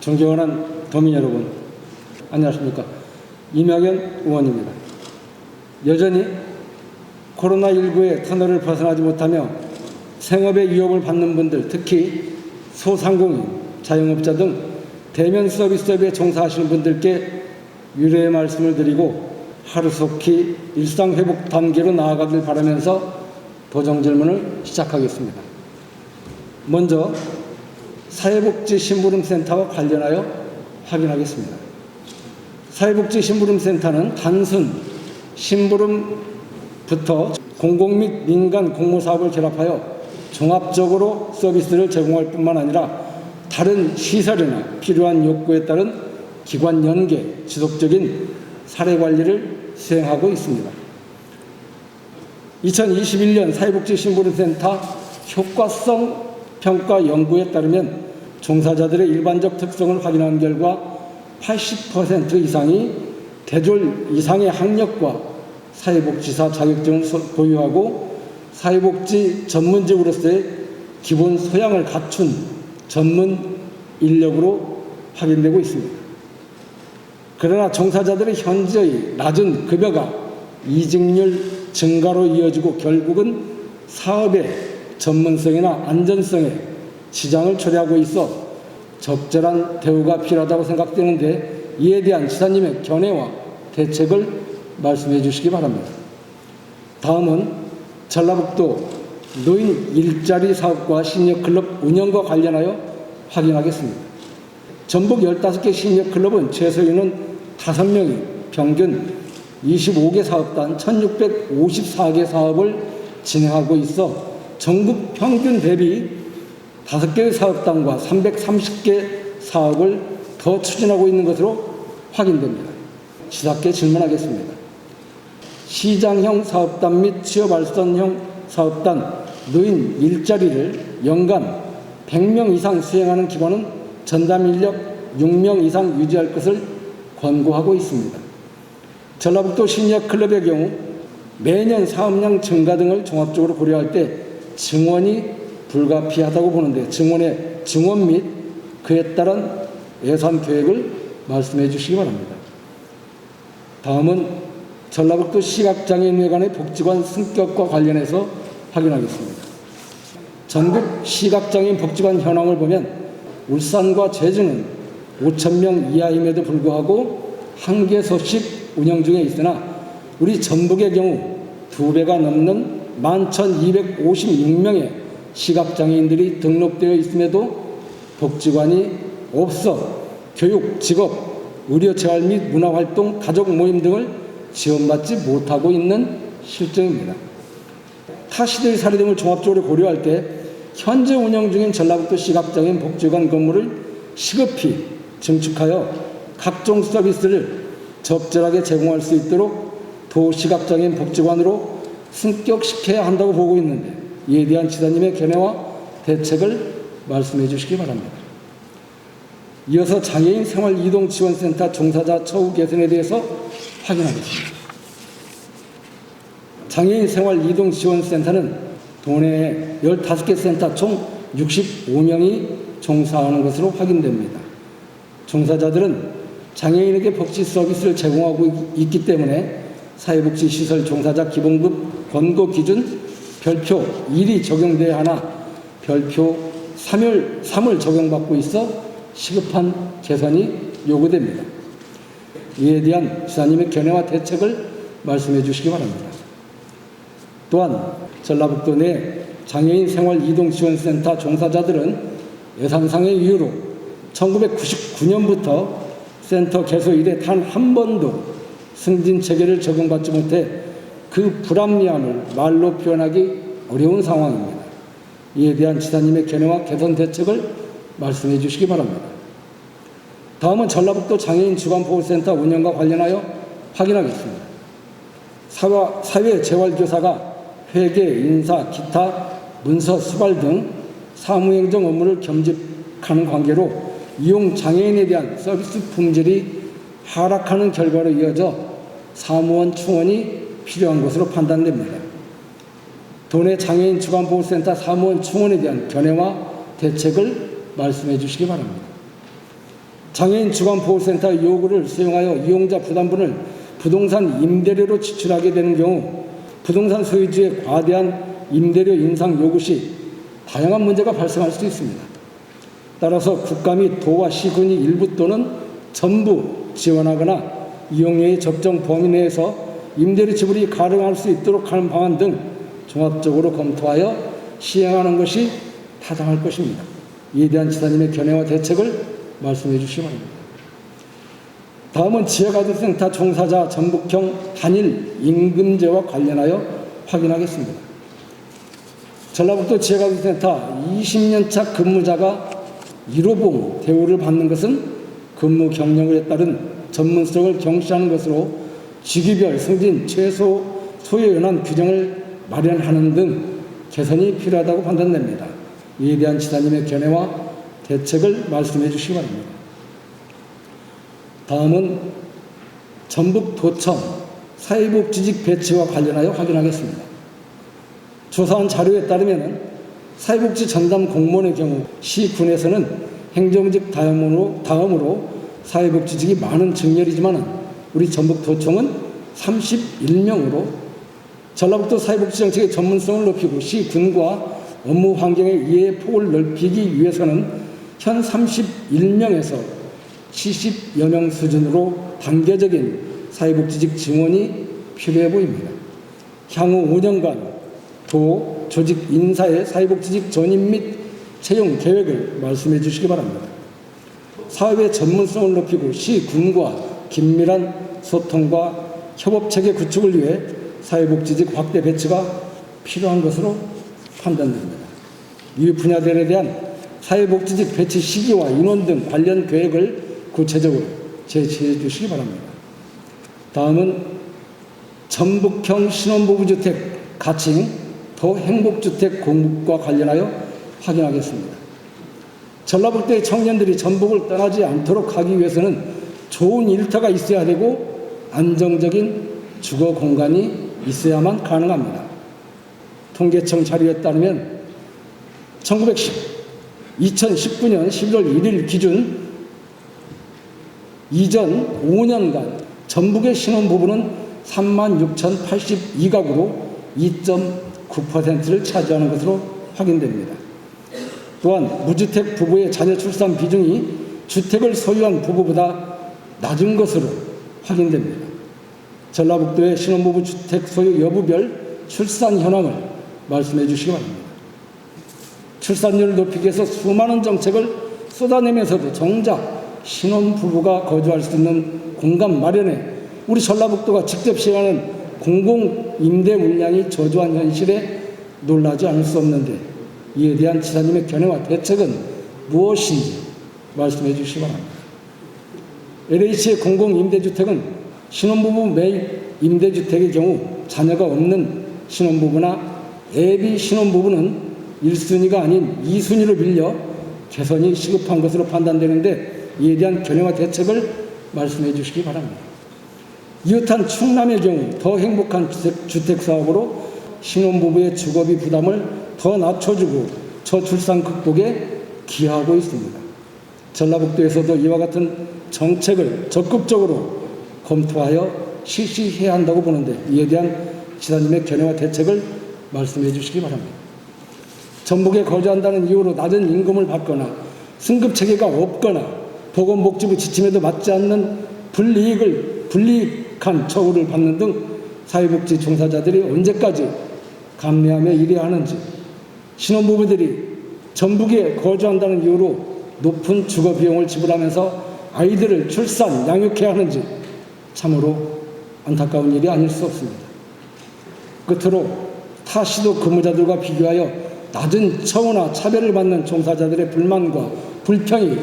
존경하는 도민 여러분, 안녕하십니까. 이명현 의원입니다. 여전히 코로나19의 터널을 벗어나지 못하며 생업의 위협을 받는 분들, 특히 소상공인, 자영업자 등 대면 서비스업에 종사하시는 분들께 위로의 말씀을 드리고 하루속히 일상회복 단계로 나아가길 바라면서 도정 질문을 시작하겠습니다. 먼저 사회복지심부름센터와 관련하여 확인하겠습니다. 사회복지심부름센터는 단순 심부름부터 공공 및 민간 공모사업을 결합하여 종합적으로 서비스를 제공할 뿐만 아니라 다른 시설이나 필요한 욕구에 따른 기관 연계, 지속적인 사례 관리를 수행하고 있습니다. 2021년 사회복지심부름센터 효과성 평가 연구에 따르면 종사자들의 일반적 특성을 확인한 결과 80% 이상이 대졸 이상의 학력과 사회복지사 자격증을 보유하고 사회복지 전문직으로서의 기본 소양을 갖춘 전문 인력으로 확인되고 있습니다. 그러나 종사자들의 현재의 낮은 급여가 이직률 증가로 이어지고 결국은 사업의 전문성이나 안전성에 지장을 초래하고 있어 적절한 대우가 필요하다고 생각되는데, 이에 대한 지사님의 견해와 대책을 말씀해 주시기 바랍니다. 다음은 전라북도 노인 일자리 사업과 시니어클럽 운영과 관련하여 확인하겠습니다. 전북 15개 시니어클럽은 최소 인원 5명이 평균 25개 사업단 1654개 사업을 진행하고 있어 전국 평균 대비 5개의 사업단과 330개 사업을 더 추진하고 있는 것으로 확인됩니다. 시사께 질문하겠습니다. 시장형 사업단 및 취업알선형 사업단 노인 일자리를 연간 100명 이상 수행하는 기관은 전담 인력 6명 이상 유지할 것을 권고하고 있습니다. 전라북도 시니어클럽의 경우 매년 사업량 증가 등을 종합적으로 고려할 때 증원이 불가피하다고 보는데, 증원 및 그에 따른 예산 계획을 말씀해 주시기 바랍니다. 다음은 전라북도 시각장애인회관의 복지관 승격과 관련해서 확인하겠습니다. 전국 시각장애인 복지관 현황을 보면 울산과 제주는 5,000명 이하임에도 불구하고 1개소씩 운영 중에 있으나 우리 전북의 경우 2배가 넘는 11,256명의 시각장애인들이 등록되어 있음에도 복지관이 없어 교육, 직업, 의료재활 및 문화활동, 가족 모임 등을 지원받지 못하고 있는 실정입니다. 타 시대의 사례 등을 종합적으로 고려할 때 현재 운영 중인 전라북도 시각장애인 복지관 건물을 시급히 증축하여 각종 서비스를 적절하게 제공할 수 있도록 도시각장애인 복지관으로 승격시켜야 한다고 보고 있는데, 이에 대한 지사님의 견해와 대책을 말씀해 주시기 바랍니다. 이어서 장애인 생활이동지원센터 종사자 처우 개선에 대해서 확인하겠습니다. 장애인 생활이동지원센터는 도내에 15개 센터 총 65명이 종사하는 것으로 확인됩니다. 종사자들은 장애인에게 복지 서비스를 제공하고 있기 때문에 사회복지시설 종사자 기본급 권고 기준 별표 1이 적용돼야 하나 별표 3을 적용받고 있어 시급한 개선이 요구됩니다. 이에 대한 지사님의 견해와 대책을 말씀해 주시기 바랍니다. 또한 전라북도 내 장애인 생활이동지원센터 종사자들은 예산상의 이유로 1999년부터 센터 개소 이래 단 한 번도 승진 체계를 적용받지 못해 그 불합리함을 말로 표현하기 어려운 상황입니다. 이에 대한 지사님의 견해와 개선 대책을 말씀해 주시기 바랍니다. 다음은 전라북도 장애인 주간보호센터 운영과 관련하여 확인하겠습니다. 사회재활교사가 회계, 인사, 기타, 문서 수발 등 사무행정 업무를 겸직하는 관계로 이용 장애인에 대한 서비스 품질이 하락하는 결과로 이어져 사무원 충원이 필요한 것으로 판단됩니다. 도내 장애인 주간보호센터 사무원 충원에 대한 견해와 대책을 말씀해 주시기 바랍니다. 장애인 주간보호센터 요구를 수용하여 이용자 부담분을 부동산 임대료로 지출하게 되는 경우 부동산 소유주의 과대한 임대료 인상 요구 시 다양한 문제가 발생할 수 있습니다. 따라서 국가 및 도와 시군이 일부 또는 전부 지원하거나 이용료의 적정 범위 내에서 임대료 지불이 가능할 수 있도록 하는 방안 등 종합적으로 검토하여 시행하는 것이 타당할 것입니다. 이에 대한 지사님의 견해와 대책을 말씀해 주시기 바랍니다. 다음은 지역아동센터 종사자 전북형 단일 임금제와 관련하여 확인하겠습니다. 전라북도 지역아동센터 20년차 근무자가 1호봉 대우를 받는 것은 근무 경력에 따른 전문성을 경시하는 것으로 직위별 승진 최소 소요 연한 규정을 마련하는 등 개선이 필요하다고 판단됩니다. 이에 대한 지사님의 견해와 대책을 말씀해 주시기 바랍니다. 다음은 전북도청 사회복지직 배치와 관련하여 확인하겠습니다. 조사한 자료에 따르면 사회복지 전담 공무원의 경우 시군에서는 행정직 다음으로 사회복지직이 많은 직렬이지만 우리 전북도청은 31명으로 전라북도 사회복지정책의 전문성을 높이고 시군과 업무 환경의 이해 폭을 넓히기 위해서는 현 31명에서 70여 명 수준으로 단계적인 사회복지직 증원이 필요해 보입니다. 향후 5년간 도 조직 인사의 사회복지직 전임 및 채용 계획을 말씀해 주시기 바랍니다. 사업의 전문성을 높이고 시군과 긴밀한 소통과 협업체계 구축을 위해 사회복지직 확대 배치가 필요한 것으로 판단됩니다. 이 분야들에 대한 사회복지직 배치 시기와 인원 등 관련 계획을 구체적으로 제시해 주시기 바랍니다. 다음은 전북형 신혼부부주택 가칭 더 행복주택 공급과 관련하여 확인하겠습니다. 전라북도의 청년들이 전북을 떠나지 않도록 하기 위해서는 좋은 일터가 있어야 되고 안정적인 주거 공간이 있어야만 가능합니다. 통계청 자료에 따르면 2019년 11월 1일 기준 이전 5년간 전북의 신혼부부는 36,082가구로 2.9%를 차지하는 것으로 확인됩니다. 또한 무주택 부부의 자녀 출산 비중이 주택을 소유한 부부보다 낮은 것으로 확인됩니다. 전라북도의 신혼부부 주택 소유 여부별 출산 현황을 말씀해 주시기 바랍니다. 출산율을 높이기 위해서 수많은 정책을 쏟아내면서도 정작 신혼부부가 거주할 수 있는 공간 마련에 우리 전라북도가 직접 시행하는 공공임대 물량이 저조한 현실에 놀라지 않을 수 없는데 이에 대한 지사님의 견해와 대책은 무엇인지 말씀해 주시기 바랍니다. LH의 공공임대주택은 신혼부부 매입 임대주택의 경우 자녀가 없는 신혼부부나 애비 신혼부부는 1순위가 아닌 2순위로 빌려 개선이 시급한 것으로 판단되는데 이에 대한 견해와 대책을 말씀해 주시기 바랍니다. 이웃한 충남의 경우 더 행복한 주택사업으로 신혼부부의 주거비 부담을 더 낮춰주고 저출산 극복에 기여하고 있습니다. 전라북도에서도 이와 같은 정책을 적극적으로 검토하여 실시해야 한다고 보는데 이에 대한 지사님의 견해와 대책을 말씀해 주시기 바랍니다. 전북에 거주한다는 이유로 낮은 임금을 받거나 승급체계가 없거나 보건복지부 지침에도 맞지 않는 불이익한 처우를 받는 등 사회복지 종사자들이 언제까지 감내하며 일해야 하는지 신혼부부들이 전북에 거주한다는 이유로 높은 주거비용을 지불하면서 아이들을 출산, 양육해야 하는지 참으로 안타까운 일이 아닐 수 없습니다. 끝으로 타 시도 근무자들과 비교하여 낮은 처우나 차별을 받는 종사자들의 불만과 불평이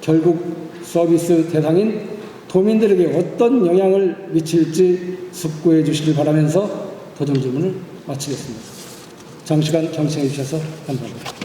결국 서비스 대상인 도민들에게 어떤 영향을 미칠지 숙고해 주시길 바라면서 도전 질문을 마치겠습니다. 장시간 경청해 주셔서 감사합니다.